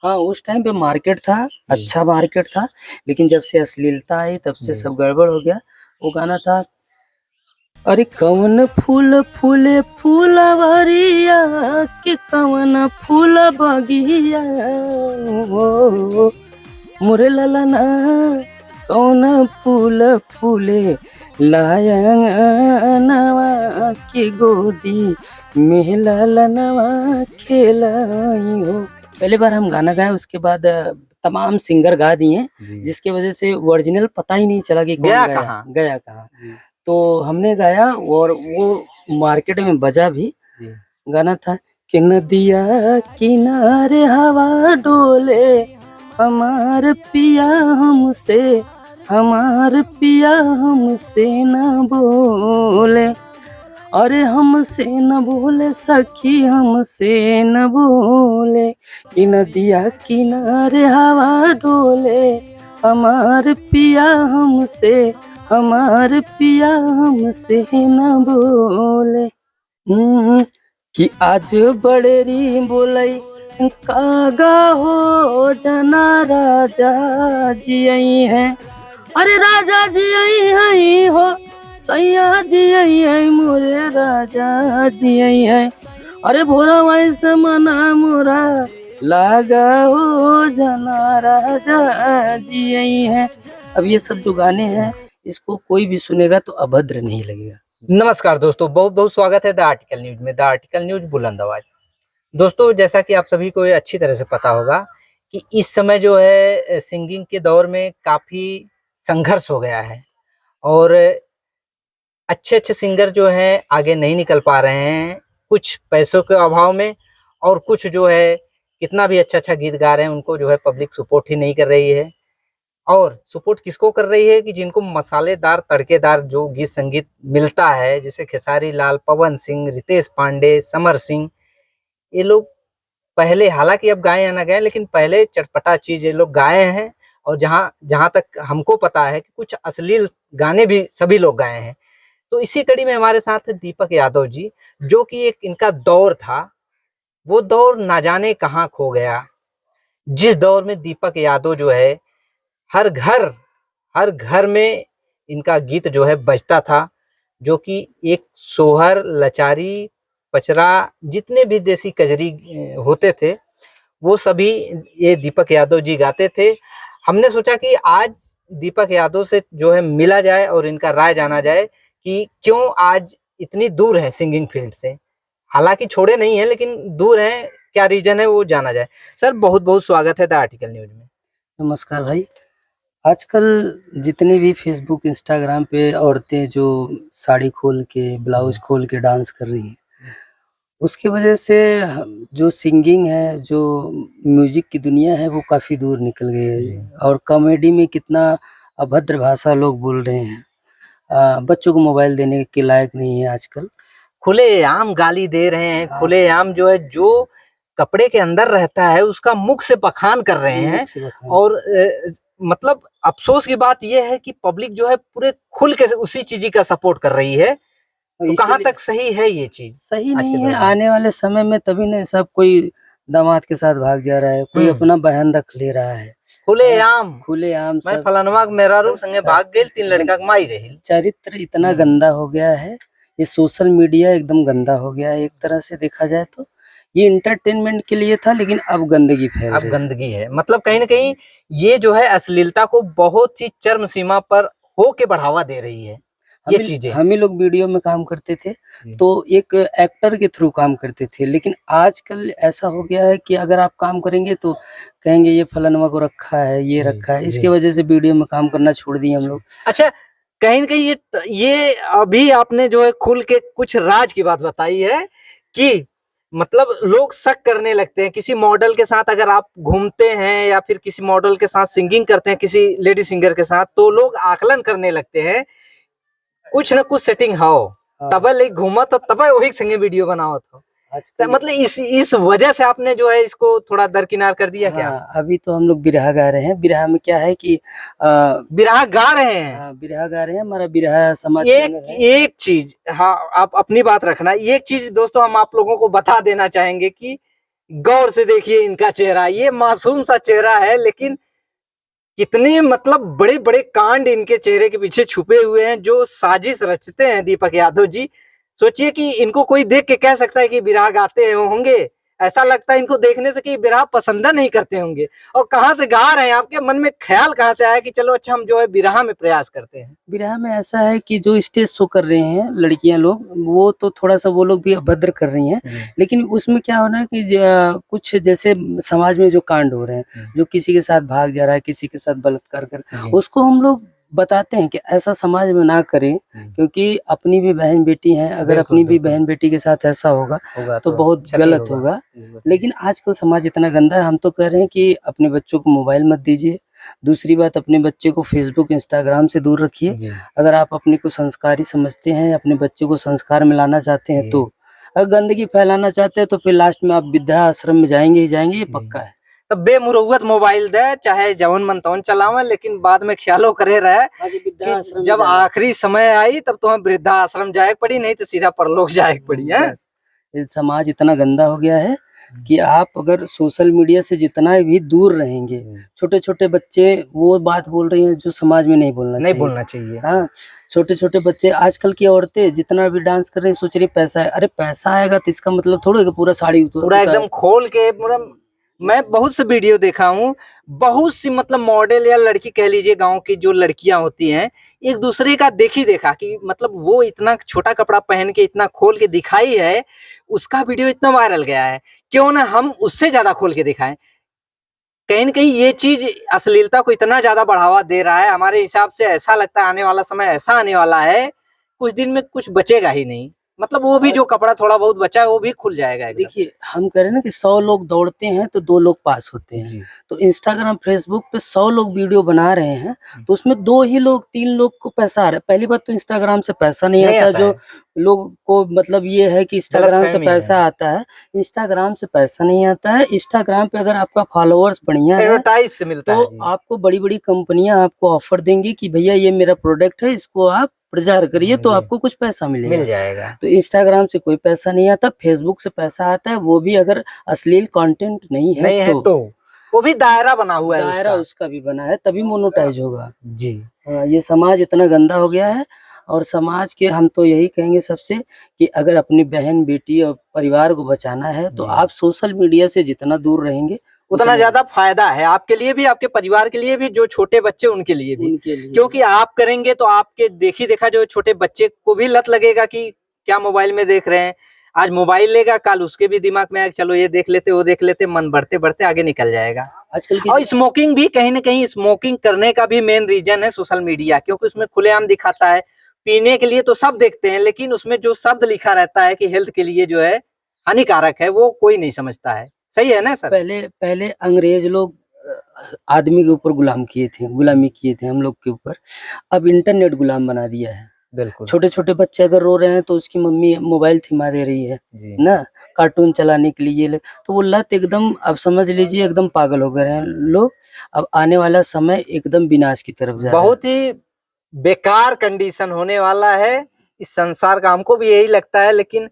हाँ, उस टाइम पे मार्केट था, अच्छा मार्केट था, लेकिन जब से अश्लीलता आई तब से सब गड़बड़ हो गया। वो गाना था, अरे कवन फूल फूले फूलवरिया के कवन फूल बगिया हो मोरे ललना कौन फूल फूले लायनवा के गोदी में ललनवा खेलाई हो। पहली बार हम गाना गाए, उसके बाद तमाम सिंगर गा दिए, जिसकी वजह से ओरिजिनल पता ही नहीं चला कि कौन गया कहाँ। तो हमने गाया और वो मार्केट में बजा भी। गाना था कि नदिया किनारे हवा डोले हमार पिया हमसे, हमार पिया हमसे न बोले, अरे हमसे न बोले सखी हमसे न बोले, कि नदिया किनारे हवा डोले हमार पिया हमसे, हमार पिया हमसे न बोले। कि आज बड़ेरी बोलाई कागा हो जना राजा जी आई हैं, अरे राजा जी आई हैं हो, सैया जी आई हैं मोरे राजा जी आई हैं, अरे भोरा वैसे मना मोरा लागा हो जना राजा जी आई हैं। अब ये सब जो गाने हैं, इसको कोई भी सुनेगा तो अभद्र नहीं लगेगा। नमस्कार दोस्तों, बहुत बहुत स्वागत है द आर्टिकल न्यूज में। द आर्टिकल न्यूज बुलंद आवाज। दोस्तों, जैसा कि आप सभी को अच्छी तरह से पता होगा कि इस समय जो है सिंगिंग के दौर में काफी संघर्ष हो गया है और अच्छे अच्छे सिंगर जो हैं आगे नहीं निकल पा रहे हैं, कुछ पैसों के अभाव में, और कुछ जो है कितना भी अच्छा अच्छा गीत गा रहे हैं उनको जो है पब्लिक सपोर्ट ही नहीं कर रही है। और सपोर्ट किसको कर रही है कि जिनको मसालेदार तड़केदार जो गीत संगीत मिलता है, जैसे खेसारी लाल, पवन सिंह, रितेश पांडे, समर सिंह, ये लोग पहले हालांकि अब गाए या ना गाए, लेकिन पहले चटपटा चीज ये लोग गाए हैं। और जहां जहां तक हमको पता है कि कुछ अश्लील गाने भी सभी लोग गाए हैं। तो इसी कड़ी में हमारे साथ है दीपक यादव जी, जो कि एक इनका दौर था, वो दौर ना जाने कहाँ खो गया। जिस दौर में दीपक यादव जो है हर घर हर घर में इनका गीत जो है बजता था, जो कि एक सोहर, लचारी, पचरा, जितने भी देसी कजरी होते थे वो सभी ये दीपक यादव जी गाते थे। हमने सोचा कि आज दीपक यादव से जो है मिला जाए और इनका राय जाना जाए कि क्यों आज इतनी दूर है सिंगिंग फील्ड से। हालांकि छोड़े नहीं है, लेकिन दूर है, क्या रीजन है वो जाना जाए। सर, बहुत बहुत स्वागत है द आर्टिकल न्यूज में। नमस्कार भाई। आजकल जितने भी फेसबुक, इंस्टाग्राम पे औरतें जो साड़ी खोल के, ब्लाउज खोल के डांस कर रही हैं, उसकी वजह से जो सिंगिंग है, जो म्यूजिक की दुनिया है, वो काफी दूर निकल गई है। और कॉमेडी में कितना अभद्र भाषा लोग बोल रहे हैं। बच्चों को मोबाइल देने के लायक नहीं है आजकल। खुलेआम गाली दे रहे हैं, खुलेआम जो है जो कपड़े के अंदर रहता है उसका मुख से बखान कर रहे हैं। और मतलब अफसोस की बात यह है कि पब्लिक जो है पूरे खुल के उसी चीज का सपोर्ट कर रही है। तो कहाँ तक सही है ये चीज? सही नहीं है। आने वाले समय में तभी ना सब कोई दामाद के साथ भाग जा रहा है, कोई अपना बहन रख ले रहा है खुलेआम मैं फलानवा मेरा रू संगे भाग गेल, 3 लड़का के माई रही। चरित्र इतना गंदा हो गया है, ये सोशल मीडिया एकदम गंदा हो गया है। एक तरह से देखा जाए तो ये इंटरटेनमेंट के लिए था, लेकिन अब गंदगी फैल रही है। अब गंदगी है, मतलब कहीं ना कहीं ये जो है अश्लीलता को बहुत ही चरम सीमा पर होके बढ़ावा दे रही है। ये चीजें हम ही लोग वीडियो में काम करते थे तो एक एक्टर के थ्रू काम करते थे, लेकिन आजकल ऐसा हो गया है कि अगर आप काम करेंगे तो कहेंगे ये फलानवा को रखा है, ये रखा है। इसकी वजह से वीडियो में काम करना छोड़ दिए हम लोग। अच्छा, कहीं ना कहीं ये अभी आपने जो है खुल के कुछ राज की बात बताई है कि मतलब लोग शक करने लगते हैं किसी मॉडल के साथ। अगर आप घूमते हैं या फिर किसी मॉडल के साथ सिंगिंग करते हैं, किसी लेडी सिंगर के साथ, तो लोग आकलन करने लगते हैं कुछ न कुछ सेटिंग हो तब ले घूमा तो तब वही संगे वीडियो बनाओ तो मतलब इस वजह से आपने जो है इसको थोड़ा दरकिनार कर दिया। क्या अभी तो हम लोग बिरहा गा रहे हैं। बिरहा में क्या है कि बिरहा गा रहे हैं, बिरहा गा रहे हैं। हमारा बिरहा समाज एक चीज, हाँ आप अपनी बात रखना। एक चीज दोस्तों हम आप लोगों को बता देना चाहेंगे कि गौर से देखिए इनका चेहरा, ये मासूम सा चेहरा है, लेकिन कितने मतलब बड़े बड़े कांड इनके चेहरे के पीछे छुपे हुए हैं, जो साजिश रचते हैं दीपक यादव जी। सोचिए कि इनको कोई देख के कह सकता है कि बिरहा गाते होंगे, ऐसा लगता है इनको देखने से कि बिरहा पसंद नहीं करते होंगे, और कहाँ से गा रहे हैं, आपके मन में ख्याल कहाँ से आया कि चलो अच्छा हम जो है बिरहा में प्रयास करते हैं। बिरहा में ऐसा है कि जो स्टेज शो कर रहे हैं लड़कियां लोग, वो तो थोड़ा सा वो लोग भी अभद्र कर रही हैं, लेकिन उसमें क्या हो रहा है कि कुछ जैसे समाज में जो कांड हो रहे हैं, जो किसी के साथ भाग जा रहा है, किसी के साथ बलात्कार कर, उसको हम लोग बताते हैं कि ऐसा समाज में ना करें, क्योंकि अपनी भी बहन बेटी है, अगर अपनी भी बहन बेटी के साथ ऐसा होगा तो बहुत गलत होगा। लेकिन आजकल समाज इतना गंदा है, हम तो कह रहे हैं कि अपने बच्चों को मोबाइल मत दीजिए। दूसरी बात, अपने बच्चे को फेसबुक इंस्टाग्राम से दूर रखिए। अगर आप अपने को संस्कारी समझते हैं, अपने बच्चे को संस्कार में लाना चाहते हैं, तो अगर गंदगी फैलाना चाहते हैं तो फिर लास्ट में आप वृद्धाश्रम में जाएंगे ही जाएंगे, ये पक्का है। तो बेमुरौवत मोबाइल दे, चाहे जवन मन तवन चलावे, लेकिन बाद में ख्यालो करे रहे कि जब आखिरी समय आई तब तो हम वृद्धाश्रम जाए पड़ी, नहीं तो सीधा परलोक जाए पड़ी है। समाज इतना गंदा हो गया है कि आप अगर सोशल मीडिया से जितना भी दूर रहेंगे, छोटे छोटे बच्चे वो बात बोल रही हैं जो समाज में नहीं बोलना चाहिए। हाँ, छोटे छोटे बच्चे, आजकल की औरतें जितना भी डांस कर रही हैं, सोच रही पैसा है। अरे पैसा आएगा तो इसका मतलब थोड़ा कि पूरा साड़ी पूरा एकदम खोल के पूरा। मैं बहुत से वीडियो देखा हूँ, बहुत सी मतलब मॉडल या लड़की कह लीजिए, गांव की जो लड़कियां होती हैं, एक दूसरे का देखा कि मतलब वो इतना छोटा कपड़ा पहन के इतना खोल के दिखाई है, उसका वीडियो इतना वायरल गया है। क्यों ना हम उससे ज्यादा खोल के दिखाएं। कहीं न कहीं ये चीज अश्लीलता को इतना ज्यादा बढ़ावा दे रहा है, हमारे हिसाब से ऐसा लगता है आने वाला समय ऐसा आने वाला है, कुछ दिन में कुछ बचेगा ही नहीं। मतलब वो भी जो कपड़ा थोड़ा बहुत बचा है वो भी खुल जाएगा। देखिए, हम कह रहे हैं ना कि 100 लोग दौड़ते हैं तो 2 लोग पास होते हैं। तो इंस्टाग्राम, फेसबुक पे 100 लोग वीडियो बना रहे हैं, तो उसमें 2 ही लोग, 3 लोग को पैसा आ रहा है। पहली बात तो इंस्टाग्राम से पैसा नहीं आता, जो लोग को मतलब ये है कि इंस्टाग्राम से पैसा आता है। इंस्टाग्राम से पैसा नहीं आता है। इंस्टाग्राम पे अगर आपका फॉलोअर्स बढ़िया है, एडवर्टाइज से मिलता है, तो आपको बड़ी-बड़ी कंपनियां आपको ऑफर देंगी कि भैया ये मेरा प्रोडक्ट है, इसको आप प्रचार करिए तो आपको कुछ पैसा मिल जाएगा। तो इंस्टाग्राम से कोई पैसा नहीं आता, फेसबुक से पैसा आता है, वो भी अगर अश्लील कंटेंट नहीं है तो वो भी दायरा बना हुआ है, दायरा उसका भी बना है, तभी मोनेटाइज होगा जी। ये समाज इतना गंदा हो गया है, और समाज के हम तो यही कहेंगे सबसे कि अगर अपनी बहन बेटी और परिवार को बचाना है तो आप सोशल मीडिया से जितना दूर रहेंगे उतना ज्यादा फायदा है आपके लिए भी, आपके परिवार के लिए भी, जो छोटे बच्चे उनके लिए भी। क्योंकि आप करेंगे तो आपके देखा जो छोटे बच्चे को भी लत लगेगा कि क्या मोबाइल में देख रहे हैं। आज मोबाइल लेगा, कल उसके भी दिमाग में आएगा चलो ये देख लेते वो देख लेते, मन बढ़ते बढ़ते आगे निकल जाएगा। आजकल और स्मोकिंग भी, कहीं ना कहीं स्मोकिंग करने का भी मेन रीजन है सोशल मीडिया, क्योंकि उसमें खुलेआम दिखाता है। पीने के लिए तो सब देखते हैं, लेकिन उसमें जो शब्द लिखा रहता है कि हेल्थ के लिए जो है हानिकारक है, वो कोई नहीं समझता है। सही है ना सर? पहले अंग्रेज लोग आदमी के ऊपर गुलामी किए थे हम लोग के ऊपर। अब इंटरनेट गुलाम बना दिया है। बिल्कुल। छोटे छोटे बच्चे अगर रो रहे हैं तो उसकी मम्मी मोबाइल थमा दे रही है ना, कार्टून चलाने के लिए। तो वो लत एकदम, अब समझ लीजिए एकदम पागल हो गए हैं लोग। अब आने वाला समय एकदम विनाश की तरफ जा रहा है। बहुत ही बेकार कंडीशन होने वाला है इस संसार का, हमको भी यही लगता है। लेकिन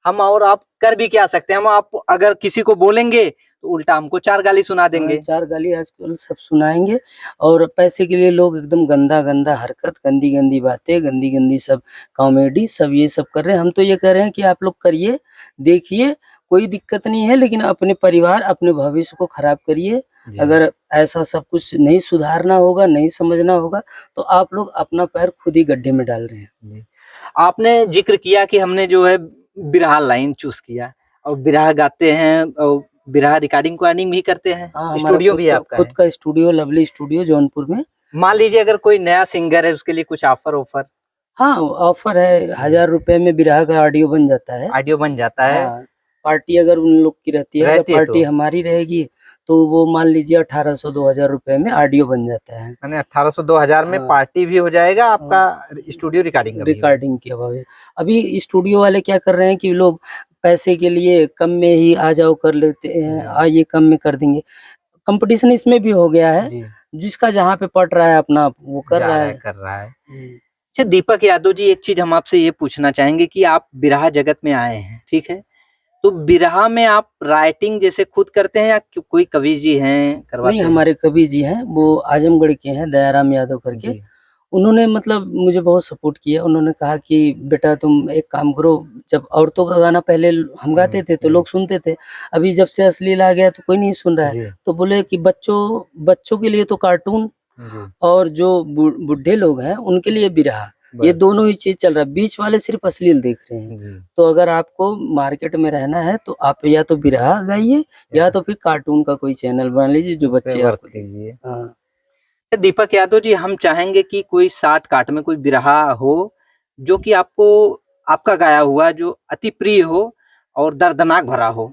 हम और आप कर भी क्या सकते हैं? हम आप अगर किसी को बोलेंगे तो उल्टा हमको 4 गाली सुना देंगे। 4 गाली आजकल सब सुनाएंगे, और पैसे के लिए लोग एकदम गंदा गंदा हरकत, गंदी गंदी बातें, गंदी गंदी सब कॉमेडी, सब ये सब कर रहे हैं। हम तो ये कह रहे हैं कि आप लोग करिए, देखिए, कोई दिक्कत नहीं है, लेकिन अपने परिवार, अपने भविष्य को खराब करिए। अगर ऐसा सब कुछ नहीं सुधारना होगा, नहीं समझना होगा, तो आप लोग अपना पैर खुद ही गड्ढे में डाल रहे हैं। आपने जिक्र किया कि हमने जो है बिरहा लाइन चूज किया, और बिरहा गाते हैं, और बिरहा रिकॉर्डिंग भी करते हैं। स्टूडियो भी आपका खुद का स्टूडियो, लवली स्टूडियो जौनपुर में। मान लीजिए अगर कोई नया सिंगर है, उसके लिए कुछ ऑफर? हाँ, ऑफर है। 1000 रुपए में बिरहा का ऑडियो बन जाता है। हाँ, पार्टी अगर उन लोग की रहती है, अगर पार्टी हमारी रहेगी तो वो मान लीजिए 1800-2000 रुपए में ऑडियो बन जाता है। 1800-2000 में पार्टी भी हो जाएगा, आपका स्टूडियो रिकॉर्डिंग की अभाव है। अभी स्टूडियो वाले क्या कर रहे हैं कि लोग पैसे के लिए कम में ही आ जाओ कर लेते हैं, आइए कम में कर देंगे। कंपटीशन इसमें भी हो गया है, जिसका जहाँ पे पट रहा है अपना वो कर रहा है। अच्छा दीपक यादव जी, एक चीज हम आपसे ये पूछना चाहेंगे कि आप बिरहा जगत में आए हैं, ठीक है, तो बिरहा में आप राइटिंग जैसे खुद करते हैं या कोई कवि जी हैं करवाते नहीं, हैं? हमारे कवि जी हैं, वो आजमगढ़ के हैं, दयाराम यादव करके। जी उन्होंने मतलब मुझे बहुत सपोर्ट किया। उन्होंने कहा कि बेटा तुम एक काम करो, जब औरतों का गाना पहले हम गाते थे तो लोग सुनते थे, अभी जब से अश्लील आ गया तो कोई नहीं सुन रहा है। जी तो बोले कि बच्चों के लिए तो कार्टून, जी और जो बुढ़े लोग हैं उनके लिए बिरहा, ये बस, दोनों ही चीज चल रहा है। बीच वाले सिर्फ अश्लील देख रहे हैं। जी तो अगर आपको मार्केट में रहना है तो आप या तो बिरहा गाइए, या तो फिर कार्टून का कोई चैनल बना लीजिए जो उस पे बच्चे वर्क आपको देखें। कीजिए। हाँ। दीपक यादव जी, हम चाहेंगे कि कोई शार्ट काट में कोई बिरहा हो जो कि आपको आपका गाया हुआ जो अति प्रिय हो और दर्दनाक भरा हो।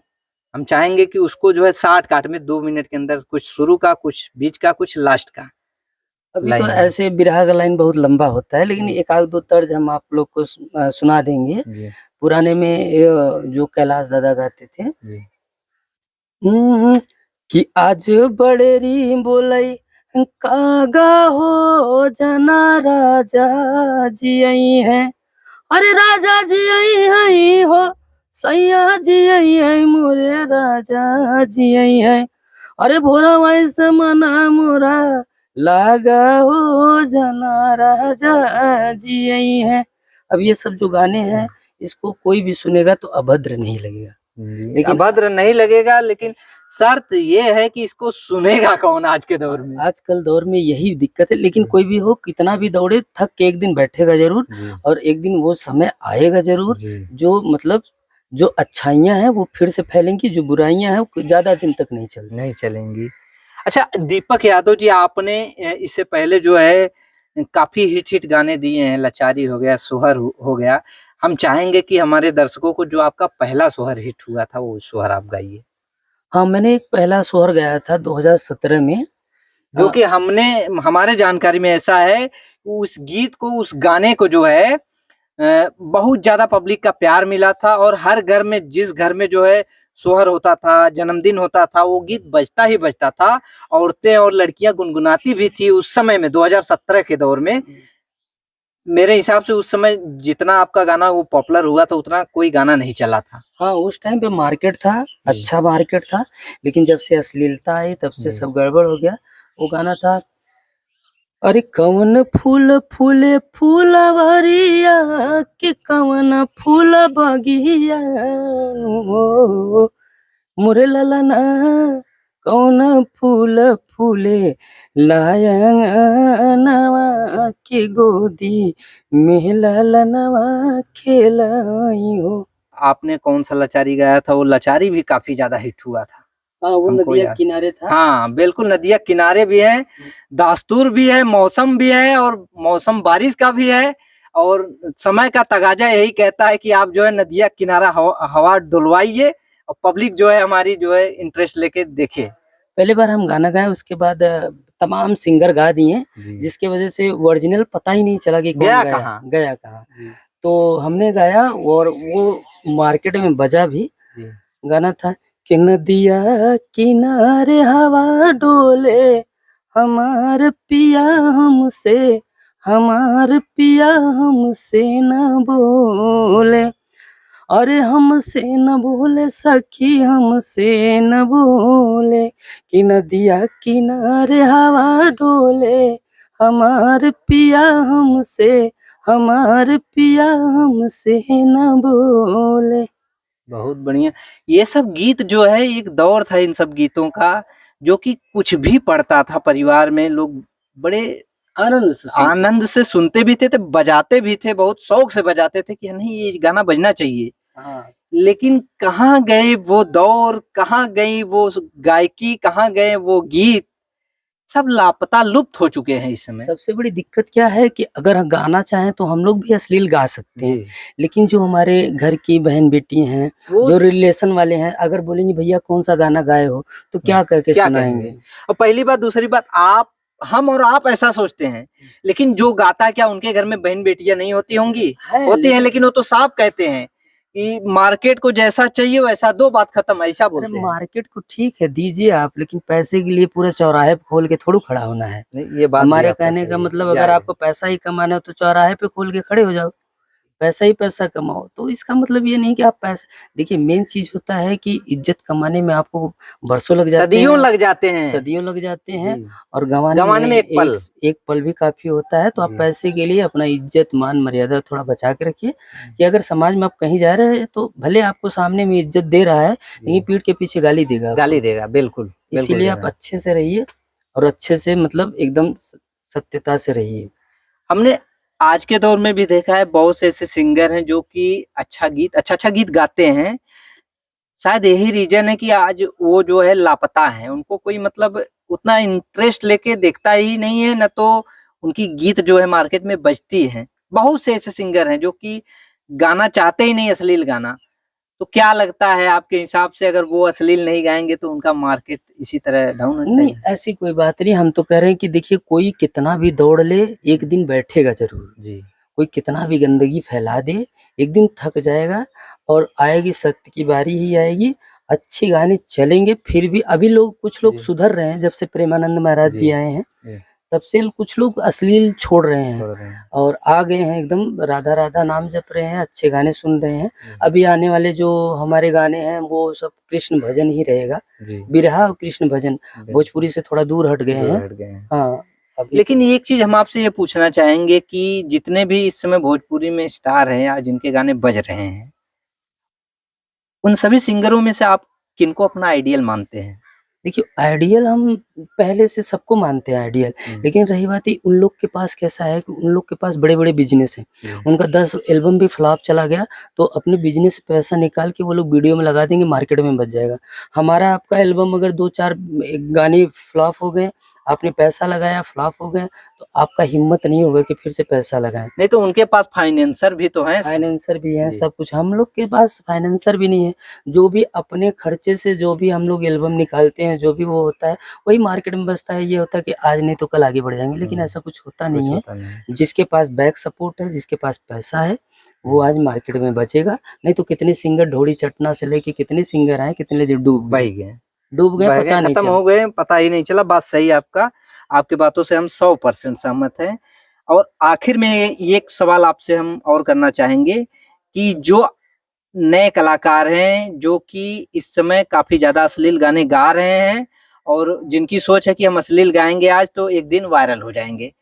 हम चाहेंगे कि उसको जो है शार्ट काट में 2 मिनट के अंदर कुछ शुरू का, कुछ बीच का, कुछ लास्ट का अभी तो लाइन में। ऐसे बिरहा का लाइन बहुत लंबा होता है, लेकिन एक आध दो तर्ज हम आप लोग को सुना देंगे। जी पुराने में जो कैलाश दादा गाते थे, जी हम्म, कि आज बड़ेरी बोलई कागा हो जना राजा जी आई है। अरे राजा जी आई है हो, सैया जी आई है, मोरे राजा जी आई है। अरे भोरा वैसे मना मोरा लागा हो जना राजा जी आई है। अब ये सब जो गाने हैं, इसको कोई भी सुनेगा तो अभद्र नहीं लगेगा, लेकिन अभद्र नहीं लगेगा, लेकिन शर्त ये है कि इसको सुनेगा कौन आज के दौर में। आजकल दौर में यही दिक्कत है। लेकिन कोई भी हो, कितना भी दौड़े, थक के एक दिन बैठेगा जरूर, और एक दिन वो समय आएगा जरूर जो मतलब जो अच्छाइयां हैं वो फिर से फैलेंगी, जो बुराइयां हैं वो ज्यादा दिन तक नहीं चलेंगी। अच्छा दीपक यादव जी, आपने इससे पहले जो है काफी हिट गाने दिए हैं, लाचारी हो गया, सोहर हो गया। हम चाहेंगे कि हमारे दर्शकों को जो आपका पहला सोहर हिट हुआ था वो सोहर आप गाइए। हाँ, मैंने एक पहला सोहर गाया था 2017 में। जो कि हमने हमारे जानकारी में ऐसा है, उस गीत को, उस गाने को जो है बहुत ज्यादा पब्लिक का प्यार मिला था, और हर घर में, जिस घर में जो है सोहर होता था, जन्मदिन होता था, वो गीत बजता ही बजता था। औरतें और लड़कियां गुनगुनाती भी थी उस समय में, 2017 के दौर में। मेरे हिसाब से उस समय जितना आपका गाना वो पॉपुलर हुआ था, उतना कोई गाना नहीं चला था। हाँ, उस टाइम पे मार्केट था, अच्छा मार्केट था, लेकिन जब से अश्लीलता आई तब से सब गड़बड़ हो गया। वो गाना था, अरे कवन फूल फूले फूलवरिया के कवन फूल बगिया हो, मोरे ललना कौन फूल फूले लायनवा के गोदी में ललनवा खेलाई हो। आपने कौन सा लाचारी गाया था? वो लाचारी भी काफी ज्यादा हिट हुआ था। हाँ, वो हमको नदिया याद, किनारे था। हाँ बिल्कुल, नदिया किनारे भी है, दास्तूर भी है, मौसम भी है, और मौसम बारिश का भी है, और समय का तगाजा यही कहता है कि आप जो है नदिया किनारा हवा डुलवाइए, और पब्लिक जो है हमारी जो है इंटरेस्ट लेके देखे। पहली बार हम गाना गाए, उसके बाद तमाम सिंगर गा दिए, जिसके वजह से ओरिजिनल पता ही नहीं चला कि कौन गया कहाँ। तो हमने गाया और वो मार्केट में बजा भी। गाना था कि नदिया किनारे हवा डोले, हमार पिया हमसे, हमार पिया हमसे न बोले। अरे हमसे न बोले सखी, हमसे न बोले, कि नदिया किनारे हवा डोले, हमार पिया हमसे, हमार पिया हमसे न बोले। बहुत बढ़िया। ये सब गीत जो है, एक दौर था इन सब गीतों का, जो कि कुछ भी पड़ता था परिवार में, लोग बड़े आनंद से सुनते भी थे, तो बजाते भी थे, बहुत शौक से बजाते थे कि नहीं ये गाना बजना चाहिए। हाँ। लेकिन कहाँ गए वो दौर, कहाँ गई वो गायकी, कहाँ गए वो गीत, सब लापता, लुप्त हो चुके हैं इस समय। सबसे बड़ी दिक्कत क्या है कि अगर हम गाना चाहें तो हम लोग भी अश्लील गा सकते हैं, लेकिन जो हमारे घर की बहन बेटी हैं, जो रिलेशन वाले हैं, अगर बोलेंगे भैया कौन सा गाना गाए हो, तो क्या करके सुनाएंगे। और पहली बात, दूसरी बात, हम और आप ऐसा सोचते हैं, लेकिन जो गाता है, क्या उनके घर में बहन बेटियां नहीं होती होंगी? होती हैं, लेकिन वो तो साफ कहते हैं कि मार्केट को जैसा चाहिए वैसा दो, बात खत्म, ऐसा बोलते हैं। मार्केट को ठीक है दीजिए आप, लेकिन पैसे के लिए पूरे चौराहे पे खोल के थोड़ा खड़ा होना है। ये बात हमारे कहने का मतलब, अगर आपको पैसा ही कमाना है तो चौराहे पे खोल के खड़े हो जाओ। पैसा ही पैसा कमाओ। तो इसका मतलब ये नहीं कि आप पैसा, देखिए मेन चीज होता है कि इज्जत कमाने में आपको वर्षों लग जाते सदियों हैं, लग जाते हैं, सदियों लग जाते हैं, जी। और गंवाने गंवाने में एक पल। एक पल भी काफी होता है। तो आप जी। पैसे के लिए अपना इज्जत मान मर्यादा थोड़ा बचा के रखिए, कि अगर समाज में आप कहीं जा रहे हैं तो भले आपको सामने में इज्जत दे रहा है, लेकिन पीठ के पीछे गाली देगा आपको। गाली देगा, बिल्कुल बिल्कुल इसीलिए आप देगा। अच्छे से रहिए, और अच्छे से मतलब एकदम सत्यता से रहिए। हमने आज के दौर में भी देखा है बहुत से ऐसे सिंगर हैं जो कि अच्छा गीत गाते हैं। शायद यही रीजन है कि आज वो जो है लापता है, उनको कोई मतलब उतना इंटरेस्ट लेके देखता ही नहीं है, न तो उनकी गीत जो है मार्केट में बजती है। बहुत से ऐसे सिंगर हैं जो कि गाना चाहते ही नहीं, अश्लील गाना। तो क्या लगता है आपके हिसाब से, अगर वो अश्लील नहीं गाएंगे तो उनका मार्केट इसी तरह डाउन हो नहीं, जाएगा? ऐसी कोई बात नहीं। हम तो कह रहे हैं कि देखिए, कोई कितना भी दौड़ ले, एक दिन बैठेगा जरूर। जी। कोई कितना भी गंदगी फैला दे, एक दिन थक जाएगा, और आएगी सत्य की बारी ही आएगी। अच्छे गाने चलेंगे फिर भी। अभी कुछ लोग जी। सुधर रहे हैं, जब से प्रेमानंद महाराज जी जी। आए हैं, जी। तब से कुछ लोग अश्लील छोड़ रहे हैं, छोड़ रहे हैं। और आ गए हैं एकदम राधा राधा नाम जप रहे हैं, अच्छे गाने सुन रहे हैं। जी। अभी आने वाले जो हमारे गाने हैं वो सब कृष्ण भजन ही रहेगा, जी। बिरहा और कृष्ण भजन। भोजपुरी से थोड़ा दूर हट गए हैं। हट गए हैं। हाँ, अभी लेकिन एक चीज हम आपसे ये पूछना चाहेंगे कि जितने भी इस समय भोजपुरी में स्टार हैं या जिनके गाने बज रहे हैं, उन सभी सिंगरों में से आप किनको अपना आइडियल मानते हैं? देखिए, आइडियल हम पहले से सबको मानते हैं आइडियल, लेकिन रही बात है उन लोग के पास कैसा है कि उन लोग के पास बड़े बड़े बिजनेस हैं। उनका 10 एल्बम भी फ्लॉप चला गया तो अपने बिजनेस से पैसा निकाल के वो लोग वीडियो में लगा देंगे, मार्केट में बच जाएगा। हमारा आपका एल्बम अगर 2-4 गाने फ्लॉप हो गए, आपने पैसा लगाया फ्लॉप हो गए, तो आपका हिम्मत नहीं होगा कि फिर से पैसा लगाएं। नहीं तो उनके पास फाइनेंसर भी तो हैं। फाइनेंसर भी है, जी। सब कुछ। हम लोग के पास फाइनेंसर भी नहीं है। जो भी अपने खर्चे से जो भी हम लोग एल्बम निकालते हैं, जो भी वो होता है, वही मार्केट में बचता है। ये होता है कि आज नहीं तो कल आगे बढ़ जाएंगे, लेकिन ऐसा कुछ होता नहीं है। जिसके पास बैक सपोर्ट है, जिसके पास पैसा है, वो आज मार्केट में बचेगा। नहीं तो कितने सिंगर ढोड़ी चटना से लेके कितने सिंगर आए, कितने जो डूब गए, पता नहीं खत्म चला। हो गए, पता ही नहीं चला। बात सही है आपका, आपकी बातों से हम 100% सहमत हैं। और आखिर में ये एक सवाल आपसे हम और करना चाहेंगे कि जो नए कलाकार हैं जो कि इस समय काफी ज्यादा अश्लील गाने गा रहे हैं और जिनकी सोच है कि हम अश्लील गाएंगे आज तो एक दिन वायरल हो जाएंगे,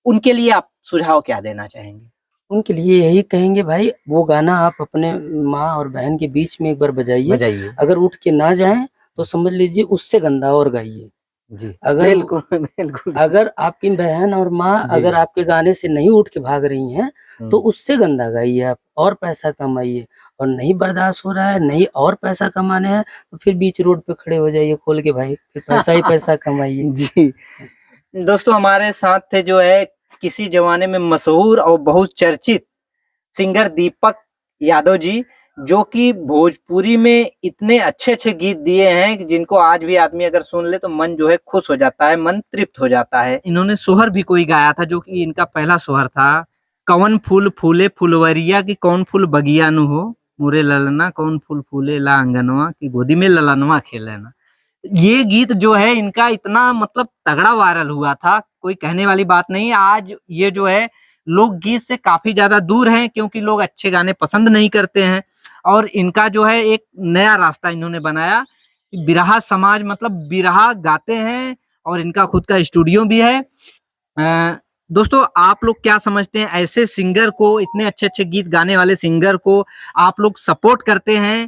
उनके लिए आप सुझाव क्या देना चाहेंगे? उनके लिए यही कहेंगे, भाई वो गाना आप अपने माँ और बहन के बीच में एक बार बजाइए। अगर उठ के ना जाएं तो समझ लीजिए उससे गंदा और गाइए। जी, अगर बिल्कुल बिल्कुल। अगर आपकी बहन और माँ अगर आपके गाने से नहीं उठ के भाग रही हैं, तो उससे गंदा गाइए आप, और पैसा कमाइए। और नहीं बर्दाश्त हो रहा है, नहीं और पैसा कमाने हैं, तो फिर बीच रोड पे खड़े हो जाइए खोल के, भाई फिर पैसा ही पैसा कमाइए। जी। दोस्तों, हमारे साथ थे जो है किसी जमाने में मशहूर और बहुत चर्चित सिंगर दीपक यादव जी, जो कि भोजपुरी में इतने अच्छे गीत दिए हैं जिनको आज भी आदमी अगर सुन ले तो मन जो है खुश हो जाता है, मन तृप्त हो जाता है। इन्होंने सोहर भी कोई गाया था जो कि इनका पहला सोहर था। कवन फूल फूले फुलवरिया की कौन फूल बगिया नु हो, मुरे ललना कौन फूल फूले ला आंगनवा की गोदी में ललनवा खेले ना। ये गीत जो है इनका इतना मतलब तगड़ा वायरल हुआ था, कोई कहने वाली बात नहीं। आज ये जो है लोग गीत से काफी ज्यादा दूर हैं क्योंकि लोग अच्छे गाने पसंद नहीं करते हैं। और इनका जो है एक नया रास्ता इन्होंने बनाया, बिरहा समाज मतलब बिरहा गाते हैं और इनका खुद का स्टूडियो भी है। दोस्तों, आप लोग क्या समझते हैं, ऐसे सिंगर को, इतने अच्छे गीत गाने वाले सिंगर को आप लोग सपोर्ट करते हैं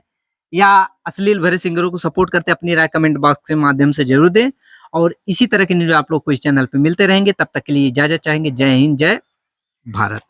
या अश्लील भरे सिंगरों को सपोर्ट करते हैं? अपनी राय कमेंट बॉक्स के माध्यम से जरूर दें। और इसी तरह के न्यूज आप लोग को इस चैनल पे मिलते रहेंगे। तब तक के लिए इजाजत चाहेंगे। जय हिंद, जय भारत।